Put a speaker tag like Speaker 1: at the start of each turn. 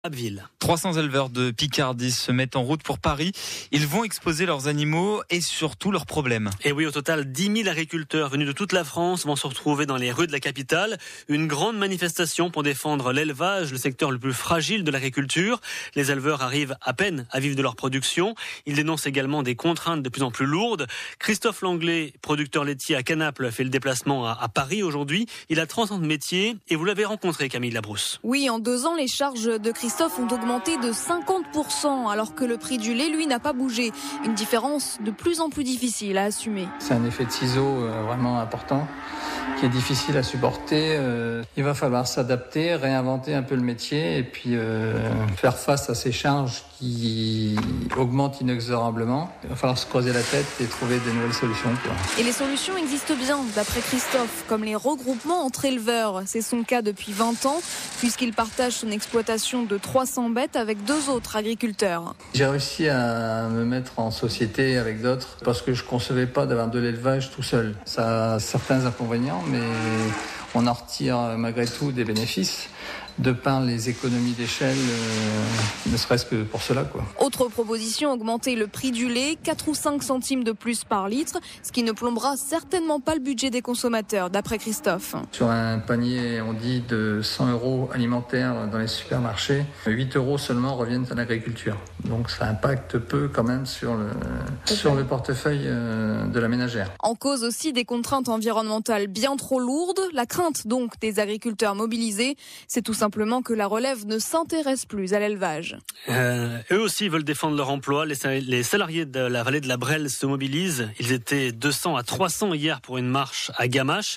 Speaker 1: Abbeville.
Speaker 2: 300 éleveurs de Picardie se mettent en route pour Paris. Ils vont exposer leurs animaux et surtout leurs problèmes.
Speaker 1: Et oui, au total, 10 000 agriculteurs venus de toute la France vont se retrouver dans les rues de la capitale. Une grande manifestation pour défendre l'élevage, le secteur le plus fragile de l'agriculture. Les éleveurs arrivent à peine à vivre de leur production. Ils dénoncent également des contraintes de plus en plus lourdes. Christophe Langlais, producteur laitier à Canaples, fait le déplacement à Paris aujourd'hui. Il a 30 ans de métier et vous l'avez rencontré, Camille Labrousse.
Speaker 3: Oui, en 2 ans, les charges de Christophe ont augmenté de 50%, alors que le prix du lait, lui, n'a pas bougé. Une différence de plus en plus difficile à assumer.
Speaker 4: C'est un effet de ciseau vraiment important, qui est difficile à supporter. Il va falloir s'adapter, réinventer un peu le métier et puis faire face à ces charges qui augmentent inexorablement. Il va falloir se creuser la tête et trouver des nouvelles solutions.
Speaker 3: Et les solutions existent bien, d'après Christophe, comme les regroupements entre éleveurs. C'est son cas depuis 20 ans, puisqu'il partage son exploitation de 300 bêtes avec 2 autres agriculteurs.
Speaker 4: J'ai réussi à me mettre en société avec d'autres parce que je ne concevais pas d'avoir de l'élevage tout seul. Ça a certains inconvénients, mais on en retire malgré tout des bénéfices de par les économies d'échelle, ne serait-ce que pour cela, quoi.
Speaker 3: Autre proposition, augmenter le prix du lait, 4 ou 5 centimes de plus par litre, ce qui ne plombera certainement pas le budget des consommateurs, d'après Christophe.
Speaker 4: Sur un panier, on dit de 100 € alimentaires dans les supermarchés, 8 € seulement reviennent à l'agriculture. Donc ça impacte peu quand même sur le portefeuille de la ménagère.
Speaker 3: En cause aussi des contraintes environnementales bien trop lourdes, la crainte donc des agriculteurs mobilisés, c'est tout simplement que la relève ne s'intéresse plus à l'élevage.
Speaker 1: Eux aussi veulent défendre leur emploi. Les salariés de la vallée de la Brelle se mobilisent. Ils étaient 200 à 300 hier pour une marche à Gamache.